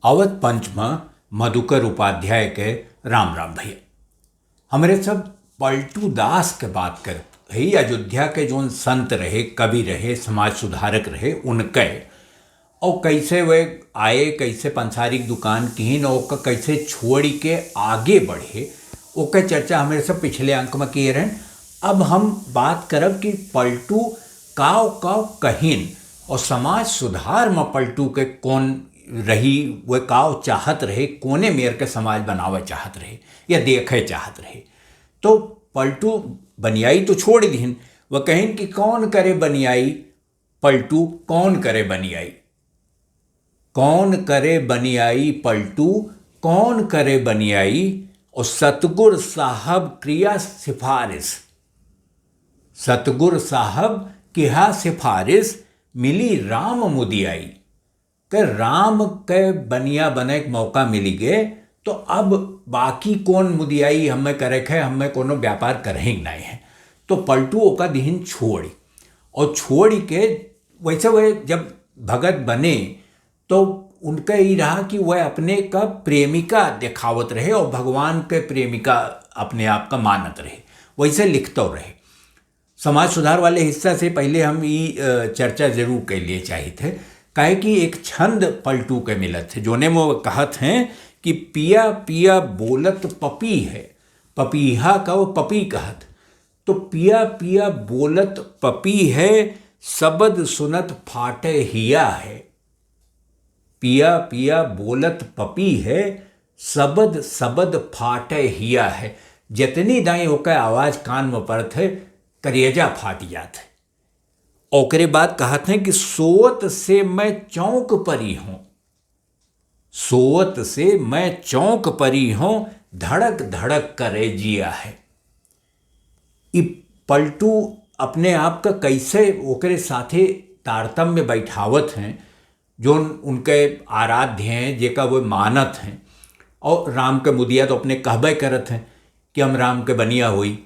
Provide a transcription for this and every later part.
अवध पंच में मधुकर उपाध्याय के राम राम भैया। हमारे सब पलटू दास के बात कर है। अयोध्या के जो संत रहे, कवि रहे, समाज सुधारक रहे, उनके और कैसे वे आए, कैसे पंसारिक दुकान की और कैसे छोड़ के आगे बढ़े, ओके चर्चा हमारे सब पिछले अंक में किए रहे। अब हम बात करब कि पलटू काव काव कहीन और समाज सुधार में पलटू के कौन रही, वे काव चाहत रहे, कोने मेर के समाज बनावे चाहत रहे या देखे चाहत रहे। तो पलटू बनियाई तो छोड़ दीन, वह कहीन कि कौन करे बनियाई, पलटू कौन करे बनियाई, कौन करे बनियाई पलटू, कौन करे बनियाई। और सतगुर साहब क्रिया सिफारिश, सतगुर साहब किहा सिफारिश, मिली राम मुदियाई। के राम के बनिया बने के मौका मिली गए, तो अब बाकी कौन मुदियाई हमें करे है, हमें कोनो व्यापार करेंगे नहीं है। तो पलटू ओका दिहिन छोड़ और छोड़ के वैसे वह जब भगत बने तो उनका ये रहा कि वह अपने का प्रेमिका दिखावत रहे और भगवान के प्रेमिका अपने आप का मानत रहे, वैसे लिखते रहे। समाज सुधार वाले हिस्सा से पहले हम ये चर्चा जरूर के लिए चाहिए थे, काहे कि एक छंद पलटू के मिलत थे जोने में वो कहत हैं कि पिया पिया बोलत पपी है, पपीहा का वो पपी कहत। तो पिया पिया बोलत पपी है, सबद सुनत फाटे हिया है। पिया पिया बोलत पपी है, सबद सबद फाटे हिया है। जितनी दाई होकर आवाज कान में पड़त है, करेजा फाट जात है। ओकरे बाद कहते हैं कि सोवत से मैं चौंक परी हूं, सोवत से मैं चौंक परी हूं, धड़क धड़क करे जिया है। इ पलटू अपने आप का कैसे ओकरे साथे तारतम्य बैठावत हैं, जो उनके आराध्य हैं, जेका वो मानत हैं। और राम के मुदिया तो अपने कहबे करत हैं कि हम राम के बनिया हुई।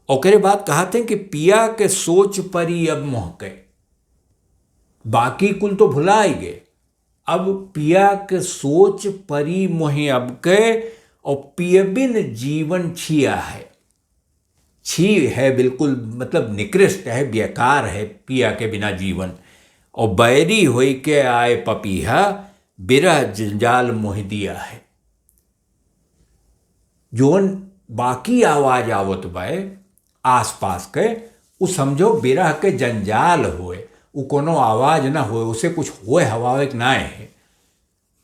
ओकरे बाद कहते हैं कि पिया के सोच परी अब मोहके, बाकी कुल तो भुला ही गए, अब पिया के सोच परी मोहे अब के। और पियबिन जीवन छिया है, छी है बिल्कुल, मतलब निकृष्ट है, बेकार है पिया के बिना जीवन। और बैरी होई के आए पपीहा, बिरह जंजाल मोह दिया है। जोन बाकी आवाज आवत बाए आस पास के, उ समझो बिरह के जंजाल होए, उ कोनो आवाज ना होए, उसे कुछ होए हवावे के ना है।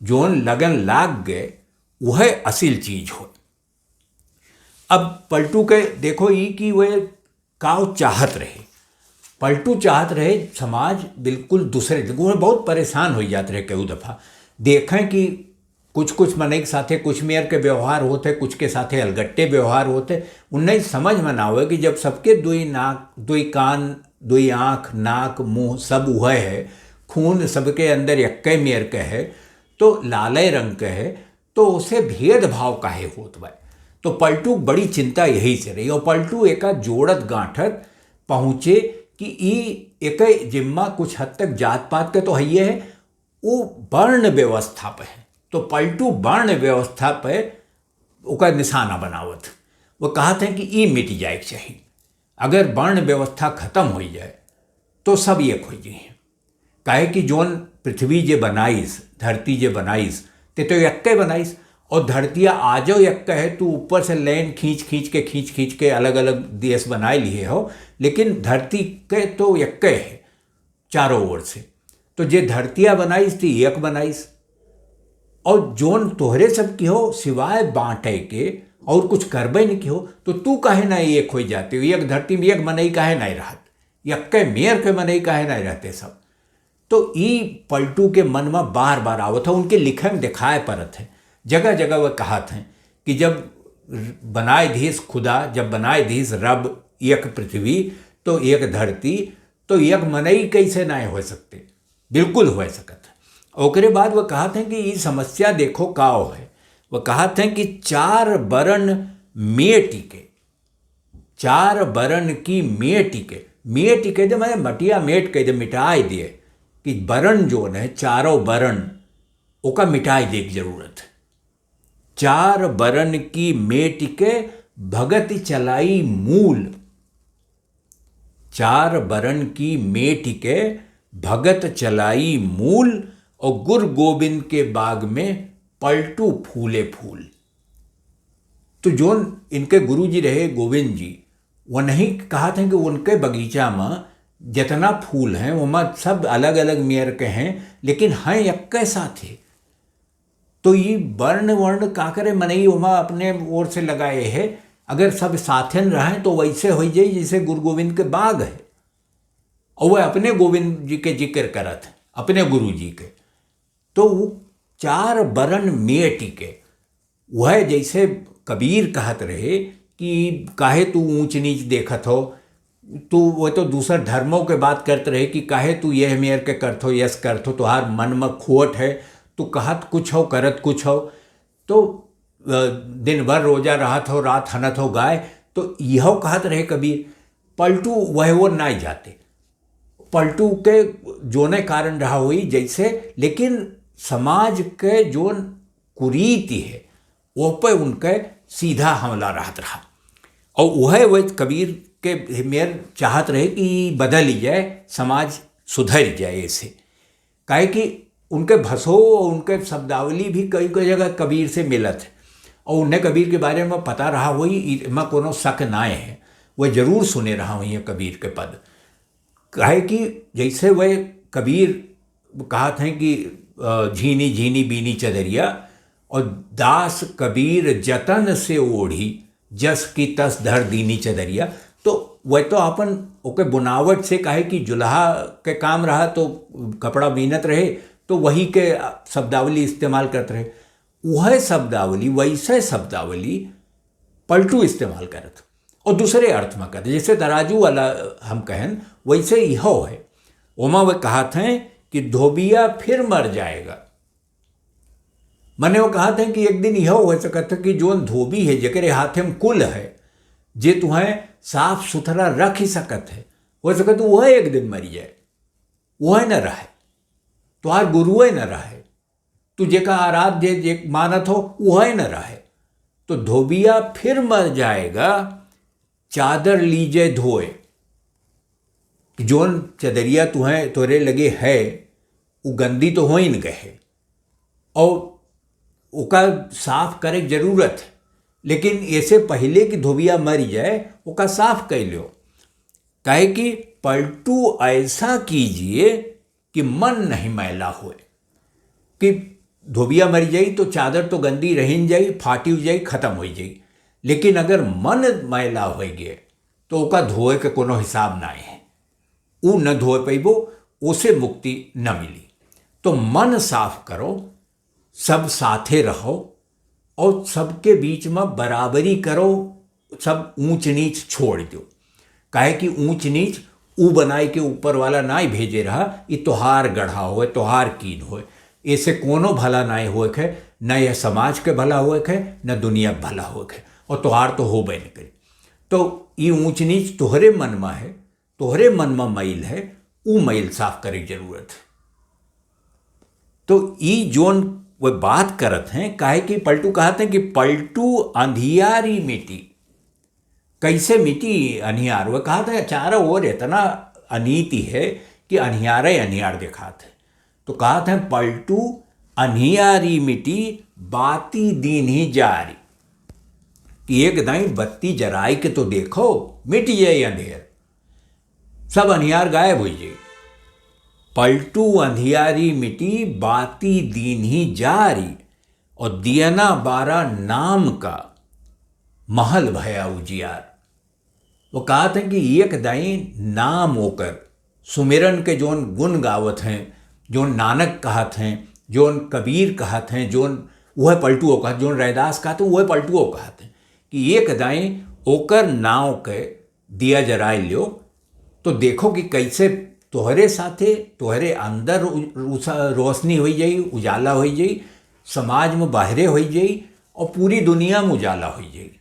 जोन लगन लाग गए वह असिल चीज हो। अब पलटू के देखो ये कि वह काव चाहत रहे, पलटू चाहत रहे समाज बिल्कुल दूसरे जगह बहुत परेशान हो जाते रहे। कई दफ़ा देखें कि कुछ कुछ मने के साथे कुछ मेयर के व्यवहार होते, कुछ के साथे अलगट्टे व्यवहार होते। उन्हें समझ में ना हो कि जब सबके दुई नाक, दुई कान, दुई आँख, नाक, मुंह सब वह है, खून सबके अंदर यक्के मेयर के है, तो लाले रंग के है, तो उसे भेदभाव काहे होत बा। तो पलटू बड़ी चिंता यही से रही। और पलटू एक जोड़त गांठत पहुँचे कि एक जिम्मा कुछ हद तक जात पात के तो है ही है, वो वर्ण व्यवस्था पे है। तो पलटू वर्ण व्यवस्था पे उसका निशाना बनावत। वो कहते हैं कि ये मिट जाए चाहिए, अगर वर्ण व्यवस्था खत्म हो जाए तो सब एक हो जाए। काहे कि जोन पृथ्वी जे बनाइस, धरती जे बनाइस, ते तो यक्के बनाइस, और धरतिया आजो यक्के है, तो ऊपर से लाइन खींच खींच के अलग अलग देश बनाए लिए हो, लेकिन धरती के तो यक्के है चारों ओर से। तो जे धरतिया बनाइस थी एक बनाइस, और जोन तोहरे सब की हो सिवाय बांटे के और कुछ करबे नहीं की हो, तो तू काहे ना एक हो जाते हो। एक धरती में एक मनई काहे नहीं रहत, यक्के मेयर के मनई काहे नहीं रहते सब। तो ई पलटू के मन में बार बार आवत है, उनके लिखे में दिखाए पड़त है। जगह जगह वह कहत हैं कि जब बनाए धीस खुदा, जब बनाए धीस रब एक पृथ्वी तो एक धरती, तो एक मनई कैसे ना हो सकते, बिल्कुल हो सकत है। ओकरे बाद वह कहते हैं कि ये समस्या देखो काओ है। वह कहते हैं कि चार बरन मेटी के, चार बरन की मेटी के, मेट कह दे मैंने मटिया मेट कह दे, मिटाए दिए कि बरन जो है चारों बरन ओका मिटाई देख जरूरत है। चार बरन की मेट के भगत चलाई मूल, चार बरन की मेट के भगत चलाई मूल, और गुरु गोविंद के बाग में पलटू फूले फूल। तो जो इनके गुरु जी रहे गोविंद जी, वो नहीं कहा था कि उनके बगीचा में जितना फूल हैं वो मत सब अलग अलग मेयर के हैं, लेकिन हैं एक साथ थे। तो ये वर्ण वर्ण का करे मनई वहाँ अपने ओर से लगाए है, अगर सब साथन रहें तो वैसे हो जाए जैसे गुरु गोविंद के बाग है। और वह अपने गोविंद जी के जिक्र करत है, अपने गुरु जी के। तो वो चार बरन मेट के, वह जैसे कबीर कहत रहे कि काहे तू ऊंच नीच देखत हो, तू वह तो दूसर धर्मों के बात करते रहे कि काहे तू यह मेयर के करथो यस करथो, तुहार मन में खोट है, तू कहत कुछ हो करत कुछ हो। तो दिन भर रोजा रहत हो रात हनत हो गाय, तो यह कहत रहे कबीर। पलटू वह वो नहीं जाते, पलटू के जोने कारण रहा हुई जैसे, लेकिन समाज के जो कुरीति है वो पे उनके सीधा हमला रहत रहा। और वह कबीर के मेयर चाहत रहे कि बदल ही जाए, समाज सुधर जाए ऐसे। काहे कि उनके भसो और उनके शब्दावली भी कई कई जगह कबीर से मिलत है, और उन्हें कबीर के बारे में पता रहा हुई, इसमें कोनो शक नाए है, वह जरूर सुने रहा हुई है कबीर के पद। काहे कि जैसे वह कबीर कहा थे कि झीनी झीनी बीनी चदरिया, और दास कबीर जतन से ओढ़ी जस की तस धर दीनी चदरिया। तो वह तो अपन ओके बुनावट से काहे कि जुल्हा के काम रहा तो कपड़ा बीनत रहे, तो वही के शब्दावली इस्तेमाल करते रहे। वह शब्दावली वैसे शब्दावली पलटू इस्तेमाल करत और दूसरे अर्थ में करते, जैसे तराजू वाला हम कहन वैसे यह है। ओमा वह कहा थे कि धोबिया फिर मर जाएगा। मैंने वो कहा था कि एक दिन यह हो सकता है कि जो धोबी है जकरे हाथे में कुल है, जे तुम्हें साफ सुथरा रख ही सकत है, हो सकता तो वह एक दिन मर जाए, वह न रहे, तुहार गुरुए न रहे, तू जेका आराध्य जे मानत हो वह न रहे, तो धोबिया फिर मर जाएगा चादर लीजे धोए। जोन चदरिया तुम्हें तोरे लगे है वो गंदी तो हो ही न गए, और ओका साफ करे जरूरत है, लेकिन ऐसे पहले कि धोबिया मर जाए ओका साफ कर लो। काहे कि पलटू ऐसा कीजिए कि मन नहीं मैला होए, कि धोबिया मर जाई तो चादर तो गंदी रही जाई, फाटी हो जाई, खत्म हो जाई, लेकिन अगर मन मैला हो गए तो ओका धोए के कोनो हिसाब ना है, ऊ न धोए पैबो, उसे मुक्ति न मिली। तो मन साफ करो, सब साथे रहो और सबके बीच में बराबरी करो, सब ऊंच नीच छोड़ दो। काहे कि ऊंच नीच ऊ बनाए के ऊपर वाला नाई भेजे रहा, ये तोहार गढ़ा होए, तोहार कीन होए, ऐसे कोनो भला नाई होए खे, न यह समाज के भला होए खे, न दुनिया भला होए खे, और तोहार तो हो बे न करे। तो ये ऊंच नीच तोहरे मन में है, तोहरे मन में मैल है, ऊ मैल साफ करे जरूरत है। तो ई जोन वो बात करत हैं, काहे कि पलटू कहते हैं कि पलटू अंधियारी मिटी। कैसे मिटी अनियार? वह कहा था चारों ओर इतना अनीति है कि अनियार ही अनियार दिखात है। तो कहा था पलटू अनियारी मिटी बाती दिन ही जारी, कि एक दाई बत्ती जराई के तो देखो मिट जाए अंधेर, सब अनियार गायब हो जाए। पलटू अंधियारी मिटी बाती दीन ही जारी, और दियना बारा नाम का महल भया उजियार। वो कहा था कि एक दाई नाम होकर सुमिरन के जोन गुण गावत हैं, जोन नानक कहत हैं, जोन कबीर कहत हैं, जोन वह पलटू हो कहत, जोन रैदास कहते वह पलटू हो कहते हैं, कि एक दाई ओकर नाव के दिया जराए लियो, तो देखो कि कैसे तोहरे साथे तोहरे अंदर रोशनी हो जाई, उजाला हो जाई, समाज में बाहरे हो जाई, और पूरी दुनिया में उजाला हो जाई।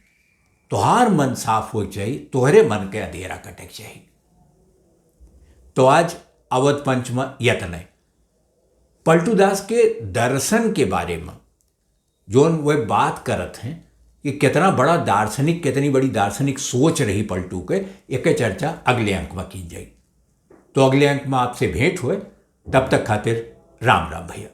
तोहार मन साफ हो जाए, तोहरे मन के अंधेरा कटक जाए। तो आज अवध पंच में यत्न है पलटू दास के दर्शन के बारे में जो वह बात करत हैं कि कितना बड़ा दार्शनिक, कितनी बड़ी दार्शनिक सोच रही पलटू के, एक चर्चा अगले अंक में की जाए। तो अगले अंक में आपसे भेंट हुए, तब तक खातिर राम राम भैया।